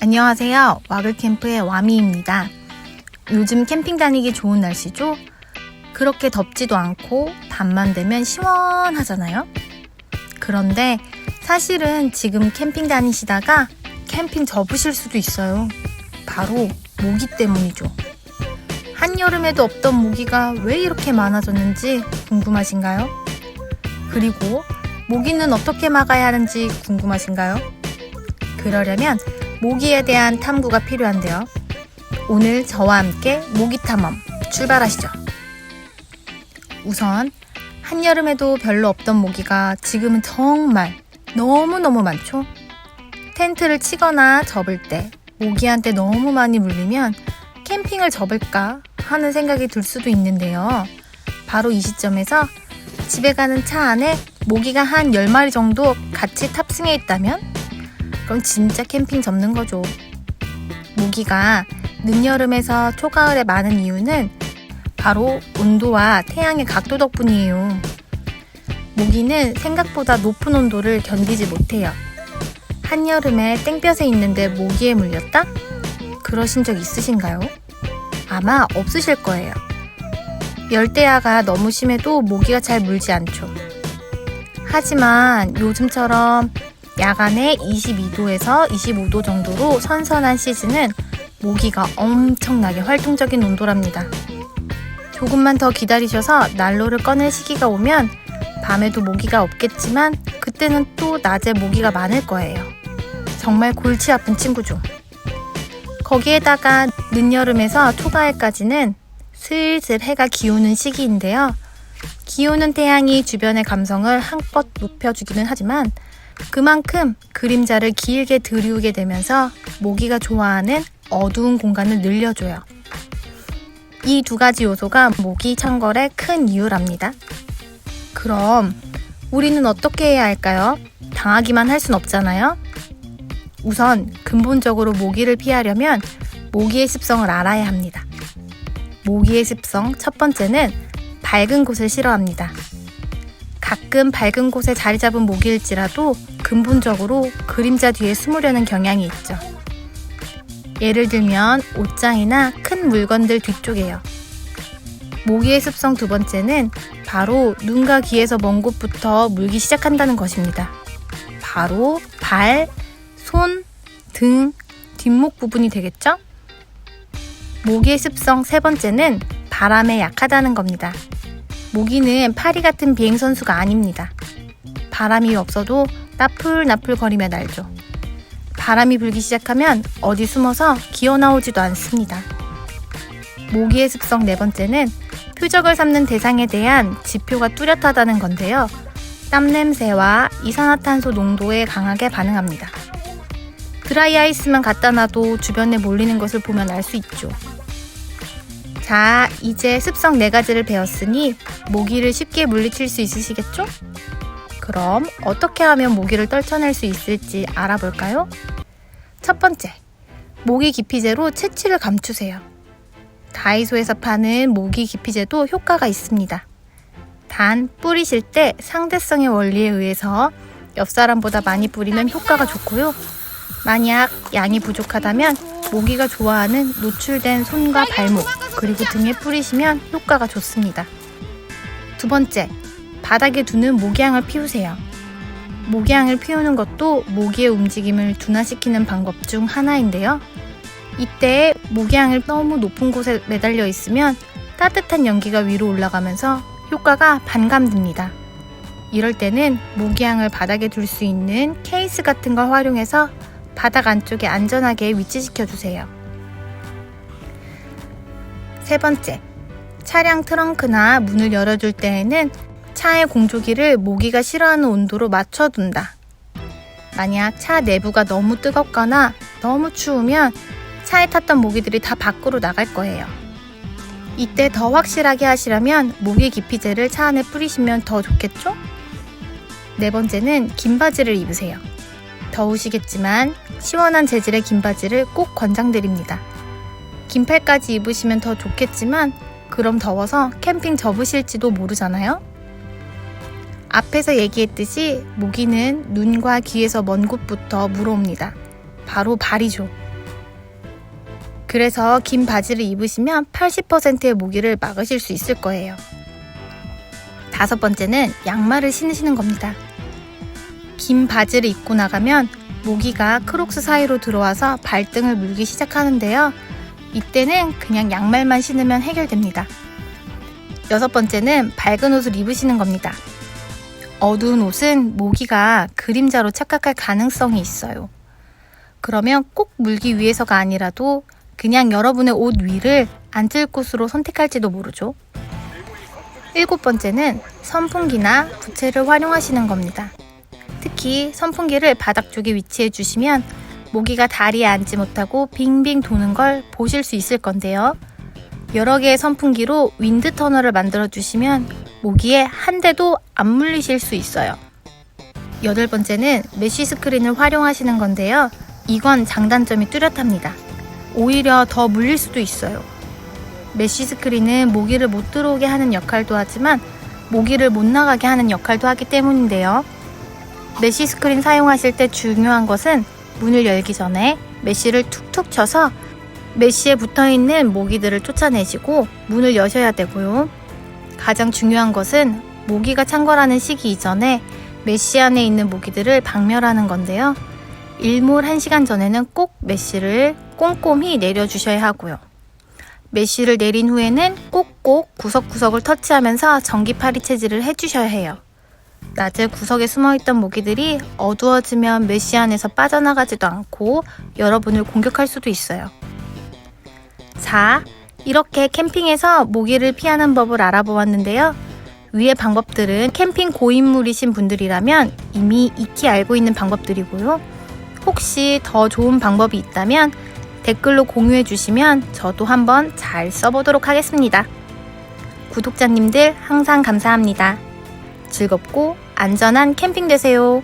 안녕하세요. 와글캠프의 와미입니다. 요즘 캠핑 다니기 좋은 날씨죠? 그렇게 덥지도 않고 밤만 되면 시원하잖아요? 그런데 사실은 지금 캠핑 다니시다가 캠핑 접으실 수도 있어요. 바로 모기 때문이죠. 한여름에도 없던 모기가 왜 이렇게 많아졌는지 궁금하신가요? 그리고 모기는 어떻게 막아야 하는지 궁금하신가요? 그러려면 모기에 대한 탐구가 필요한데요. 오늘 저와 함께 모기 탐험 출발하시죠. 우선 한여름에도 별로 없던 모기가 지금은 정말 너무너무 많죠. 텐트를 치거나 접을 때 모기한테 너무 많이 물리면 캠핑을 접을까 하는 생각이 들 수도 있는데요. 바로 이 시점에서 집에 가는 차 안에 모기가 한 10마리 정도 같이 탑승해 있다면 그럼 진짜 캠핑 접는 거죠. 모기가 늦여름에서 초가을에 많은 이유는 바로 온도와 태양의 각도 덕분이에요. 모기는 생각보다 높은 온도를 견디지 못해요. 한여름에 땡볕에 있는데 모기에 물렸다? 그러신 적 있으신가요? 아마 없으실 거예요. 열대야가 너무 심해도 모기가 잘 물지 않죠. 하지만 요즘처럼 야간에 22도에서 25도 정도로 선선한 시즌은 모기가 엄청나게 활동적인 온도랍니다. 조금만 더 기다리셔서 난로를 꺼낼 시기가 오면 밤에도 모기가 없겠지만 그때는 또 낮에 모기가 많을 거예요. 정말 골치 아픈 친구죠. 거기에다가 늦여름에서 초가을까지는 슬슬 해가 기우는 시기인데요. 기우는 태양이 주변의 감성을 한껏 높여주기는 하지만 그만큼 그림자를 길게 들이우게 되면서 모기가 좋아하는 어두운 공간을 늘려줘요. 이 두 가지 요소가 모기 창궐의 큰 이유랍니다. 그럼 우리는 어떻게 해야 할까요? 당하기만 할 순 없잖아요? 우선 근본적으로 모기를 피하려면 모기의 습성을 알아야 합니다. 모기의 습성 첫 번째는 밝은 곳을 싫어합니다. 가끔 밝은 곳에 자리 잡은 모기일지라도 근본적으로 그림자 뒤에 숨으려는 경향이 있죠. 예를 들면 옷장이나 큰 물건들 뒤쪽에요. 모기의 습성 두 번째는 바로 눈과 귀에서 먼 곳부터 물기 시작한다는 것입니다. 바로 발, 손, 등, 뒷목 부분이 되겠죠? 모기의 습성 세 번째는 바람에 약하다는 겁니다. 모기는 파리 같은 비행선수가 아닙니다. 바람이 없어도 나풀나풀 거리며 날죠. 바람이 불기 시작하면 어디 숨어서 기어나오지도 않습니다. 모기의 습성 네 번째는 표적을 삼는 대상에 대한 지표가 뚜렷하다는 건데요. 땀 냄새와 이산화탄소 농도에 강하게 반응합니다. 드라이아이스만 갖다 놔도 주변에 몰리는 것을 보면 알 수 있죠. 자, 이제 습성 4가지를 배웠으니 모기를 쉽게 물리칠 수 있으시겠죠? 그럼 어떻게 하면 모기를 떨쳐낼 수 있을지 알아볼까요? 첫 번째, 모기 기피제로 채취를 감추세요. 다이소에서 파는 모기 기피제도 효과가 있습니다. 단, 뿌리실 때 상대성의 원리에 의해서 옆 사람보다 많이 뿌리면 효과가 좋고요. 만약 양이 부족하다면 모기가 좋아하는 노출된 손과 발목, 그리고 등에 뿌리시면 효과가 좋습니다. 두 번째, 바닥에 두는 모기향을 피우세요. 모기향을 피우는 것도 모기의 움직임을 둔화시키는 방법 중 하나인데요. 이때 모기향을 너무 높은 곳에 매달려 있으면 따뜻한 연기가 위로 올라가면서 효과가 반감됩니다. 이럴 때는 모기향을 바닥에 둘 수 있는 케이스 같은 걸 활용해서 바닥 안쪽에 안전하게 위치시켜 주세요. 세 번째, 차량 트렁크나 문을 열어줄 때에는 차의 공조기를 모기가 싫어하는 온도로 맞춰둔다. 만약 차 내부가 너무 뜨겁거나 너무 추우면 차에 탔던 모기들이 다 밖으로 나갈 거예요. 이때 더 확실하게 하시려면 모기 기피제를 차 안에 뿌리시면 더 좋겠죠? 네 번째는 긴 바지를 입으세요. 더우시겠지만 시원한 재질의 긴 바지를 꼭 권장드립니다. 긴팔까지 입으시면 더 좋겠지만 그럼 더워서 캠핑 접으실지도 모르잖아요? 앞에서 얘기했듯이 모기는 눈과 귀에서 먼 곳부터 물어옵니다. 바로 발이죠. 그래서 긴 바지를 입으시면 80%의 모기를 막으실 수 있을 거예요. 5번째는 양말을 신으시는 겁니다. 긴 바지를 입고 나가면 모기가 크록스 사이로 들어와서 발등을 물기 시작하는데요. 이때는 그냥 양말만 신으면 해결됩니다. 6번째는 밝은 옷을 입으시는 겁니다. 어두운 옷은 모기가 그림자로 착각할 가능성이 있어요. 그러면 꼭 물기 위해서가 아니라도 그냥 여러분의 옷 위를 앉을 곳으로 선택할지도 모르죠. 7번째는 선풍기나 부채를 활용하시는 겁니다. 특히 선풍기를 바닥 쪽에 위치해 주시면 모기가 다리에 앉지 못하고 빙빙 도는 걸 보실 수 있을 건데요. 여러 개의 선풍기로 윈드 터널을 만들어 주시면 모기에 한 대도 안 물리실 수 있어요. 8번째는 메쉬 스크린을 활용하시는 건데요. 이건 장단점이 뚜렷합니다. 오히려 더 물릴 수도 있어요. 메쉬 스크린은 모기를 못 들어오게 하는 역할도 하지만 모기를 못 나가게 하는 역할도 하기 때문인데요. 메쉬 스크린 사용하실 때 중요한 것은 문을 열기 전에 메쉬를 툭툭 쳐서 메쉬에 붙어있는 모기들을 쫓아내시고 문을 여셔야 되고요. 가장 중요한 것은 모기가 창궐하는 시기 이전에 메쉬 안에 있는 모기들을 박멸하는 건데요. 일몰 1시간 전에는 꼭 메쉬를 꼼꼼히 내려주셔야 하고요. 메쉬를 내린 후에는 꼭꼭 구석구석을 터치하면서 전기 파리 채질을 해주셔야 해요. 낮에 구석에 숨어있던 모기들이 어두워지면 메쉬 안에서 빠져나가지도 않고 여러분을 공격할 수도 있어요. 자, 이렇게 캠핑에서 모기를 피하는 법을 알아보았는데요. 위의 방법들은 캠핑 고인물이신 분들이라면 이미 익히 알고 있는 방법들이고요. 혹시 더 좋은 방법이 있다면 댓글로 공유해 주시면 저도 한번 잘 써보도록 하겠습니다. 구독자님들 항상 감사합니다. 즐겁고 안전한 캠핑 되세요.